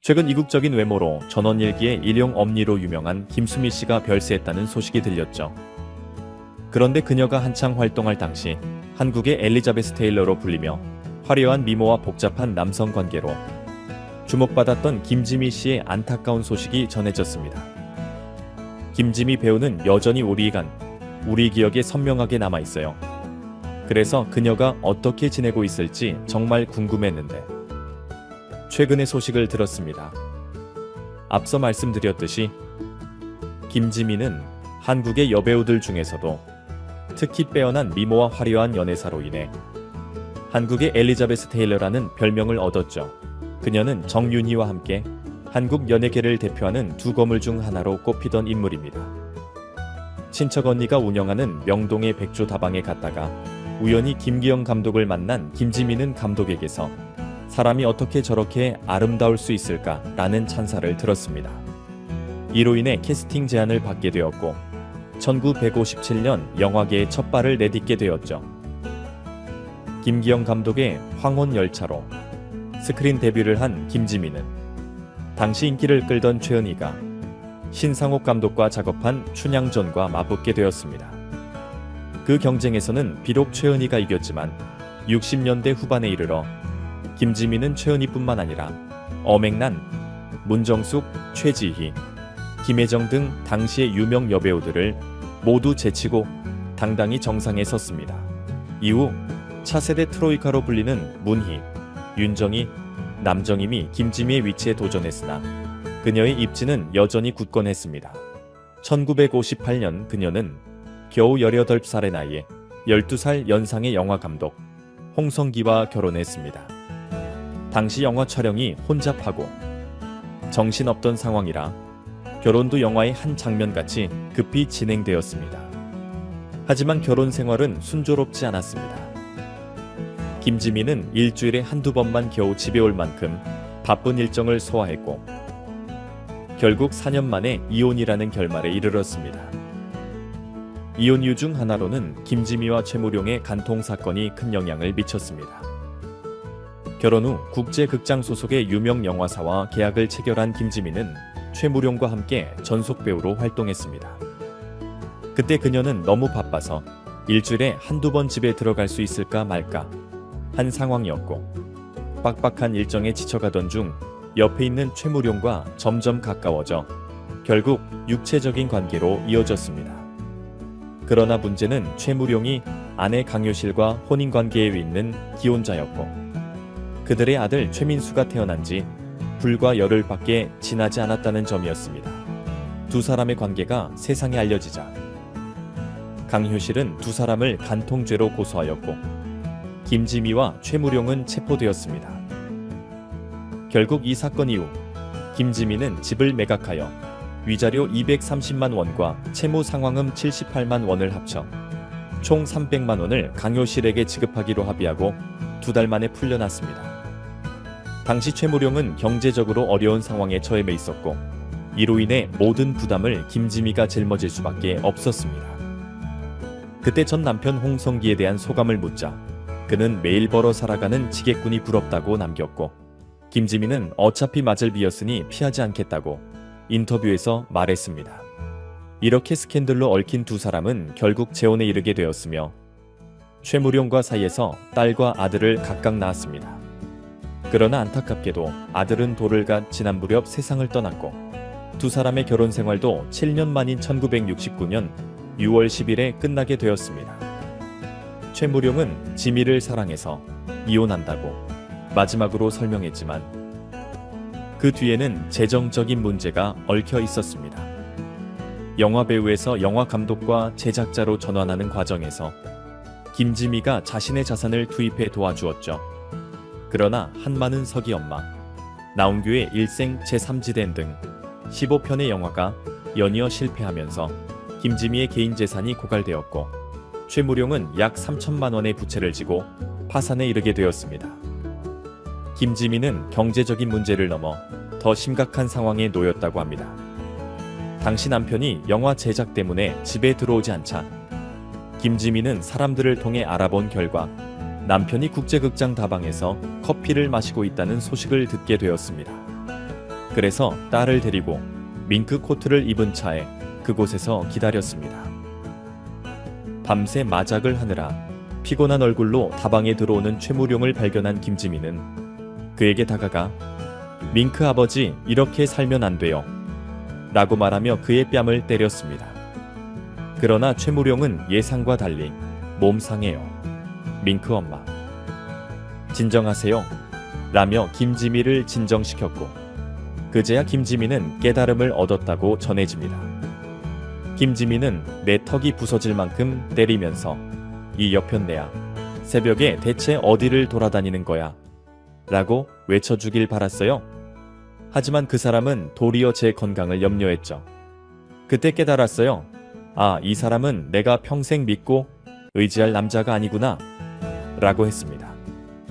최근 이국적인 외모로 전원일기의 일용 엄니로 유명한 김수미 씨가 별세했다는 소식이 들렸죠. 그런데 그녀가 한창 활동할 당시 한국의 엘리자베스 테일러로 불리며 화려한 미모와 복잡한 남성 관계로 주목받았던 김지미 씨의 안타까운 소식이 전해졌습니다. 김지미 배우는 여전히 우리 기억에 선명하게 남아있어요. 그래서 그녀가 어떻게 지내고 있을지 정말 궁금했는데 최근의 소식을 들었습니다. 앞서 말씀드렸듯이 김지미는 한국의 여배우들 중에서도 특히 빼어난 미모와 화려한 연애사로 인해 한국의 엘리자베스 테일러라는 별명을 얻었죠. 그녀는 정윤희와 함께 한국 연예계를 대표하는 두 거물 중 하나로 꼽히던 인물입니다. 친척 언니가 운영하는 명동의 백조 다방에 갔다가 우연히 김기영 감독을 만난 김지미는 감독에게서 사람이 어떻게 저렇게 아름다울 수 있을까라는 찬사를 들었습니다. 이로 인해 캐스팅 제안을 받게 되었고 1957년 영화계에 첫 발을 내딛게 되었죠. 김기영 감독의 황혼열차로 스크린 데뷔를 한 김지미는 당시 인기를 끌던 최은희가 신상옥 감독과 작업한 춘향전과 맞붙게 되었습니다. 그 경쟁에서는 비록 최은희가 이겼지만 60년대 후반에 이르러 김지미는 최은희뿐만 아니라 엄앵란, 문정숙, 최지희, 김혜정 등 당시의 유명 여배우들을 모두 제치고 당당히 정상에 섰습니다. 이후 차세대 트로이카로 불리는 문희, 윤정희, 남정임이 김지미의 위치에 도전했으나 그녀의 입지는 여전히 굳건했습니다. 1958년 그녀는 겨우 18살의 나이에 12살 연상의 영화감독 홍성기와 결혼했습니다. 당시 영화 촬영이 혼잡하고 정신없던 상황이라 결혼도 영화의 한 장면같이 급히 진행되었습니다. 하지만 결혼 생활은 순조롭지 않았습니다. 김지미는 일주일에 한두 번만 겨우 집에 올 만큼 바쁜 일정을 소화했고 결국 4년 만에 이혼이라는 결말에 이르렀습니다. 이혼 이유 중 하나로는 김지미와 최무룡의 간통 사건이 큰 영향을 미쳤습니다. 결혼 후 국제극장 소속의 유명 영화사와 계약을 체결한 김지미는 최무룡과 함께 전속 배우로 활동했습니다. 그때 그녀는 너무 바빠서 일주일에 한두 번 집에 들어갈 수 있을까 말까 한 상황이었고 빡빡한 일정에 지쳐가던 중 옆에 있는 최무룡과 점점 가까워져 결국 육체적인 관계로 이어졌습니다. 그러나 문제는 최무룡이 아내 강효실과 혼인관계에 있는 기혼자였고 그들의 아들 최민수가 태어난 지 불과 열흘밖에 지나지 않았다는 점이었습니다. 두 사람의 관계가 세상에 알려지자 강효실은 두 사람을 간통죄로 고소하였고 김지미와 최무룡은 체포되었습니다. 결국 이 사건 이후 김지미는 집을 매각하여 위자료 230만 원과 채무 상환금 78만 원을 합쳐 총 300만 원을 강효실에게 지급하기로 합의하고 2달 만에 풀려났습니다. 당시 최무룡은 경제적으로 어려운 상황에 처해 있었고 이로 인해 모든 부담을 김지미가 짊어질 수밖에 없었습니다. 그때 전 남편 홍성기에 대한 소감을 묻자 그는 매일 벌어 살아가는 지게꾼이 부럽다고 남겼고 김지미는 어차피 맞을 비였으니 피하지 않겠다고 인터뷰에서 말했습니다. 이렇게 스캔들로 얽힌 두 사람은 결국 재혼에 이르게 되었으며 최무룡과 사이에서 딸과 아들을 각각 낳았습니다. 그러나 안타깝게도 아들은 돌을 갓 지난 무렵 세상을 떠났고 두 사람의 결혼 생활도 7년 만인 1969년 6월 10일에 끝나게 되었습니다. 최무룡은 지미를 사랑해서 이혼한다고 마지막으로 설명했지만 그 뒤에는 재정적인 문제가 얽혀 있었습니다. 영화배우에서 영화감독과 제작자로 전환하는 과정에서 김지미가 자신의 자산을 투입해 도와주었죠. 그러나 한마는 서기 엄마, 나온규의 일생 제3지대 등 15편의 영화가 연이어 실패하면서 김지미의 개인 재산이 고갈되었고 최무룡은 약 3천만 원의 부채를 지고 파산에 이르게 되었습니다. 김지미는 경제적인 문제를 넘어 더 심각한 상황에 놓였다고 합니다. 당시 남편이 영화 제작 때문에 집에 들어오지 않자 김지미는 사람들을 통해 알아본 결과 남편이 국제극장 다방에서 커피를 마시고 있다는 소식을 듣게 되었습니다. 그래서 딸을 데리고 밍크 코트를 입은 차에 그곳에서 기다렸습니다. 밤새 마작을 하느라 피곤한 얼굴로 다방에 들어오는 최무룡을 발견한 김지미는 그에게 다가가 밍크 아버지 이렇게 살면 안 돼요 라고 말하며 그의 뺨을 때렸습니다. 그러나 최무룡은 예상과 달리 몸상해요. 밍크 엄마 진정하세요 라며 김지미를 진정시켰고 그제야 김지미는 깨달음을 얻었다고 전해집니다. 김지미는 내 턱이 부서질 만큼 때리면서 이 여편네야 새벽에 대체 어디를 돌아다니는 거야 라고 외쳐주길 바랐어요. 하지만 그 사람은 도리어 제 건강을 염려했죠. 그때 깨달았어요. 아, 이 사람은 내가 평생 믿고 의지할 남자가 아니구나 라고 했습니다.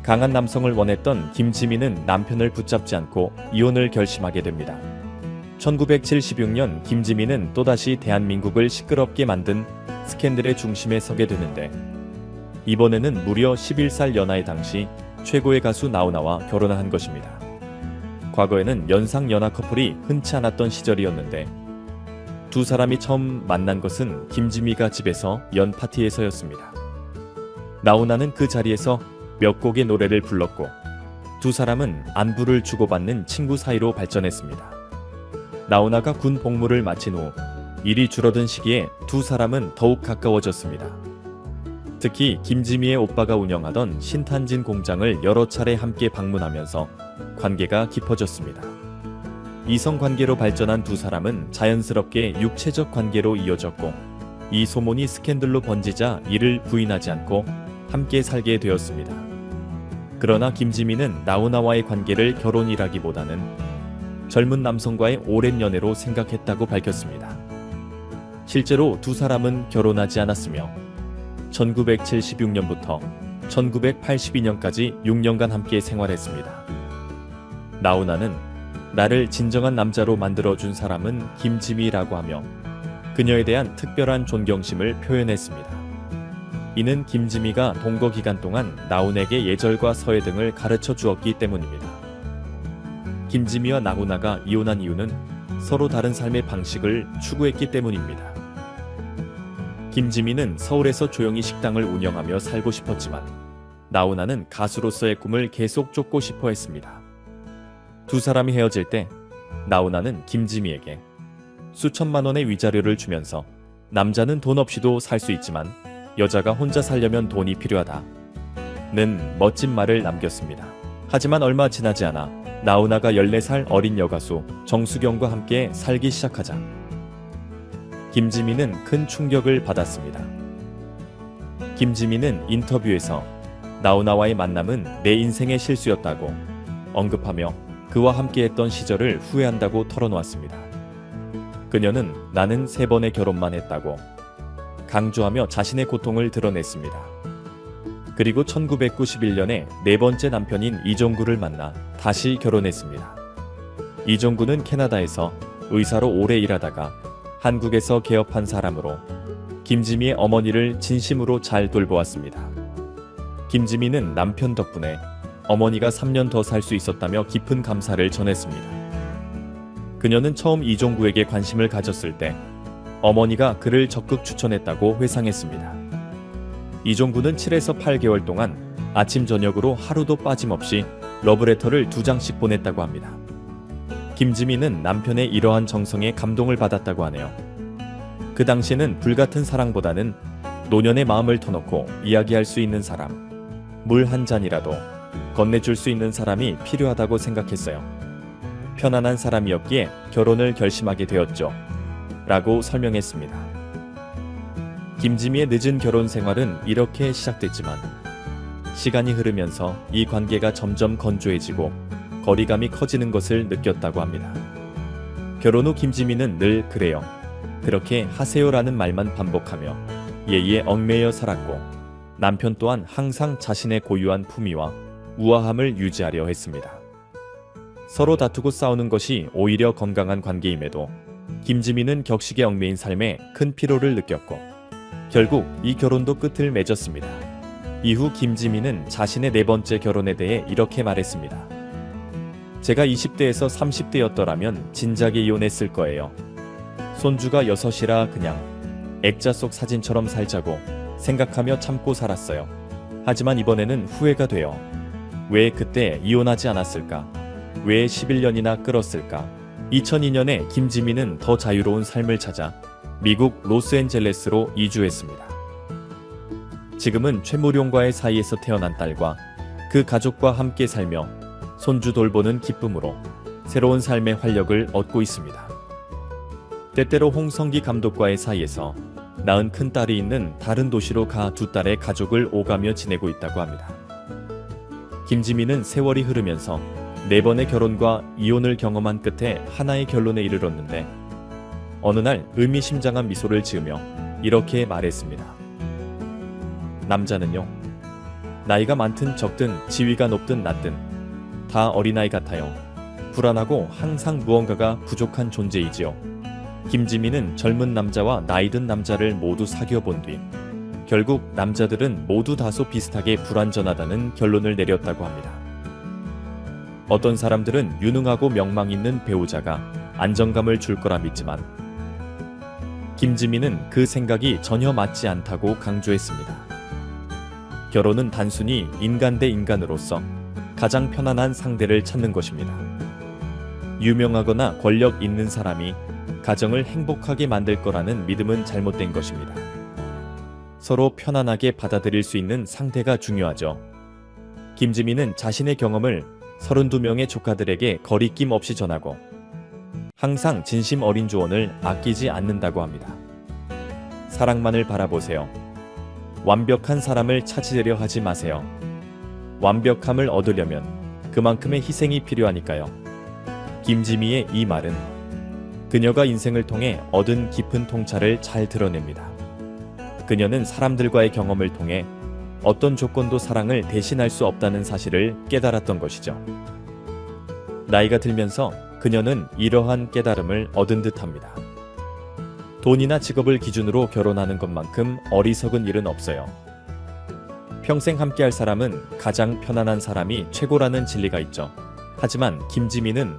강한 남성을 원했던 김지미는 남편을 붙잡지 않고 이혼을 결심하게 됩니다. 1976년 김지미는 또다시 대한민국을 시끄럽게 만든 스캔들의 중심에 서게 되는데 이번에는 무려 11살 연하의 당시 최고의 가수 나훈아와 결혼을 한 것입니다. 과거에는 연상 연하 커플이 흔치 않았던 시절이었는데 두 사람이 처음 만난 것은 김지미가 집에서 연 파티에서였습니다. 나훈아는 그 자리에서 몇 곡의 노래를 불렀고 두 사람은 안부를 주고받는 친구 사이로 발전했습니다. 나훈아가 군 복무를 마친 후 일이 줄어든 시기에 두 사람은 더욱 가까워졌습니다. 특히 김지미의 오빠가 운영하던 신탄진 공장을 여러 차례 함께 방문하면서 관계가 깊어졌습니다. 이성관계로 발전한 두 사람은 자연스럽게 육체적 관계로 이어졌고 이 소문이 스캔들로 번지자 이를 부인하지 않고 함께 살게 되었습니다. 그러나 김지미는 나훈아와의 관계를 결혼이라기보다는 젊은 남성과의 오랜 연애로 생각했다고 밝혔습니다. 실제로 두 사람은 결혼하지 않았으며 1976년부터 1982년까지 6년간 함께 생활했습니다. 나훈아는 나를 진정한 남자로 만들어준 사람은 김지미라고 하며 그녀에 대한 특별한 존경심을 표현했습니다. 이는 김지미가 동거 기간 동안 나훈에게 예절과 서예 등을 가르쳐 주었기 때문입니다. 김지미와 나훈아가 이혼한 이유는 서로 다른 삶의 방식을 추구했기 때문입니다. 김지미는 서울에서 조용히 식당을 운영하며 살고 싶었지만 나훈아는 가수로서의 꿈을 계속 쫓고 싶어 했습니다. 두 사람이 헤어질 때 나훈아는 김지미에게 수천만 원의 위자료를 주면서 남자는 돈 없이도 살 수 있지만 여자가 혼자 살려면 돈이 필요하다 는 멋진 말을 남겼습니다. 하지만 얼마 지나지 않아 나훈아가 14살 어린 여가수 정수경과 함께 살기 시작하자 김지미는 큰 충격을 받았습니다. 김지미는 인터뷰에서 나훈아와의 만남은 내 인생의 실수였다고 언급하며 그와 함께했던 시절을 후회한다고 털어놓았습니다. 그녀는 나는 3번의 결혼만 했다고 강조하며 자신의 고통을 드러냈습니다. 그리고 1991년에 4번째 남편인 이종구를 만나 다시 결혼했습니다. 이종구는 캐나다에서 의사로 오래 일하다가 한국에서 개업한 사람으로 김지미의 어머니를 진심으로 잘 돌보았습니다. 김지미는 남편 덕분에 어머니가 3년 더 살 수 있었다며 깊은 감사를 전했습니다. 그녀는 처음 이종구에게 관심을 가졌을 때 어머니가 그를 적극 추천했다고 회상했습니다. 이종구는 7에서 8개월 동안 아침 저녁으로 하루도 빠짐없이 러브레터를 2장씩 보냈다고 합니다. 김지미는 남편의 이러한 정성에 감동을 받았다고 하네요. 그 당시에는 불같은 사랑보다는 노년의 마음을 터놓고 이야기할 수 있는 사람, 물 한 잔이라도 건네줄 수 있는 사람이 필요하다고 생각했어요. 편안한 사람이었기에 결혼을 결심하게 되었죠. 라고 설명했습니다. 김지미의 늦은 결혼 생활은 이렇게 시작됐지만 시간이 흐르면서 이 관계가 점점 건조해지고 거리감이 커지는 것을 느꼈다고 합니다. 결혼 후 김지미는 늘 그래요. 그렇게 하세요라는 말만 반복하며 예의에 얽매여 살았고 남편 또한 항상 자신의 고유한 품위와 우아함을 유지하려 했습니다. 서로 다투고 싸우는 것이 오히려 건강한 관계임에도 김지미는 격식에 얽매인 삶에 큰 피로를 느꼈고 결국 이 결혼도 끝을 맺었습니다. 이후 김지미는 자신의 4번째 결혼에 대해 이렇게 말했습니다. 제가 20대에서 30대였더라면 진작에 이혼했을 거예요. 손주가 6이라 그냥 액자 속 사진처럼 살자고 생각하며 참고 살았어요. 하지만 이번에는 후회가 돼요. 왜 그때 이혼하지 않았을까? 왜 11년이나 끌었을까? 2002년에 김지민은 더 자유로운 삶을 찾아 미국 로스앤젤레스로 이주했습니다. 지금은 최무룡과의 사이에서 태어난 딸과 그 가족과 함께 살며 손주 돌보는 기쁨으로 새로운 삶의 활력을 얻고 있습니다. 때때로 홍성기 감독과의 사이에서 낳은 큰 딸이 있는 다른 도시로 가 두 딸의 가족을 오가며 지내고 있다고 합니다. 김지민은 세월이 흐르면서 4번의 결혼과 이혼을 경험한 끝에 하나의 결론에 이르렀는데 어느 날 의미심장한 미소를 지으며 이렇게 말했습니다. 남자는요, 나이가 많든 적든 지위가 높든 낮든 다 어린아이 같아요. 불안하고 항상 무언가가 부족한 존재이지요. 김지민은 젊은 남자와 나이든 남자를 모두 사귀어본 뒤 결국 남자들은 모두 다소 비슷하게 불완전하다는 결론을 내렸다고 합니다. 어떤 사람들은 유능하고 명망 있는 배우자가 안정감을 줄 거라 믿지만 김지민은 그 생각이 전혀 맞지 않다고 강조했습니다. 결혼은 단순히 인간 대 인간으로서 가장 편안한 상대를 찾는 것입니다. 유명하거나 권력 있는 사람이 가정을 행복하게 만들 거라는 믿음은 잘못된 것입니다. 서로 편안하게 받아들일 수 있는 상대가 중요하죠. 김지민은 자신의 경험을 32명의 조카들에게 거리낌 없이 전하고 항상 진심 어린 조언을 아끼지 않는다고 합니다. 사랑만을 바라보세요. 완벽한 사람을 찾으려 하지 마세요. 완벽함을 얻으려면 그만큼의 희생이 필요하니까요. 김지미의 이 말은 그녀가 인생을 통해 얻은 깊은 통찰을 잘 드러냅니다. 그녀는 사람들과의 경험을 통해 어떤 조건도 사랑을 대신할 수 없다는 사실을 깨달았던 것이죠. 나이가 들면서 그녀는 이러한 깨달음을 얻은 듯합니다. 돈이나 직업을 기준으로 결혼하는 것만큼 어리석은 일은 없어요. 평생 함께할 사람은 가장 편안한 사람이 최고라는 진리가 있죠. 하지만 김지민은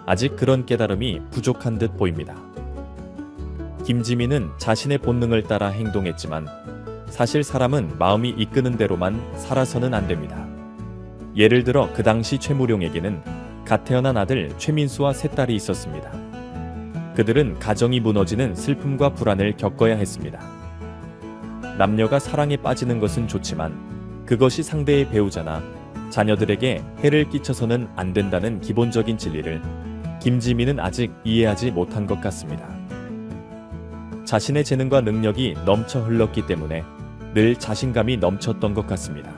아직 그런 깨달음이 부족한 듯 보입니다. 김지민은 자신의 본능을 따라 행동했지만 사실 사람은 마음이 이끄는 대로만 살아서는 안 됩니다. 예를 들어 그 당시 최무룡에게는 갓 태어난 아들 최민수와 세 딸이 있었습니다. 그들은 가정이 무너지는 슬픔과 불안을 겪어야 했습니다. 남녀가 사랑에 빠지는 것은 좋지만 그것이 상대의 배우자나 자녀들에게 해를 끼쳐서는 안 된다는 기본적인 진리를 김지민은 아직 이해하지 못한 것 같습니다. 자신의 재능과 능력이 넘쳐 흘렀기 때문에 늘 자신감이 넘쳤던 것 같습니다.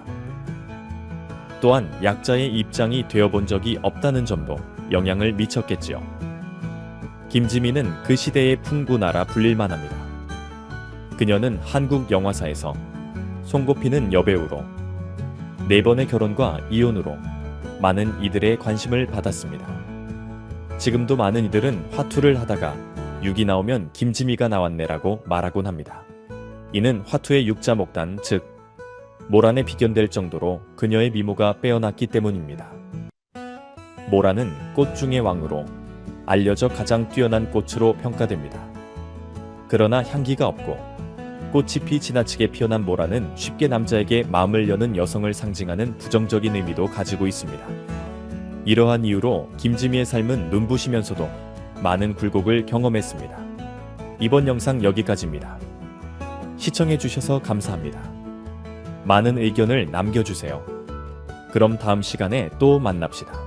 또한 약자의 입장이 되어본 적이 없다는 점도 영향을 미쳤겠지요. 김지민은 그 시대의 풍구나라 불릴만 합니다. 그녀는 한국 영화사에서 손꼽히는 여배우로 4번의 결혼과 이혼으로 많은 이들의 관심을 받았습니다. 지금도 많은 이들은 화투를 하다가 6이 나오면 김지미가 나왔네라고 말하곤 합니다. 이는 화투의 육자목단, 즉 모란에 비견될 정도로 그녀의 미모가 빼어났기 때문입니다. 모란은 꽃 중의 왕으로 알려져 가장 뛰어난 꽃으로 평가됩니다. 그러나 향기가 없고 꽃이 피 지나치게 피어난 모란은 쉽게 남자에게 마음을 여는 여성을 상징하는 부정적인 의미도 가지고 있습니다. 이러한 이유로 김지미의 삶은 눈부시면서도 많은 굴곡을 경험했습니다. 이번 영상 여기까지입니다. 시청해주셔서 감사합니다. 많은 의견을 남겨주세요. 그럼 다음 시간에 또 만납시다.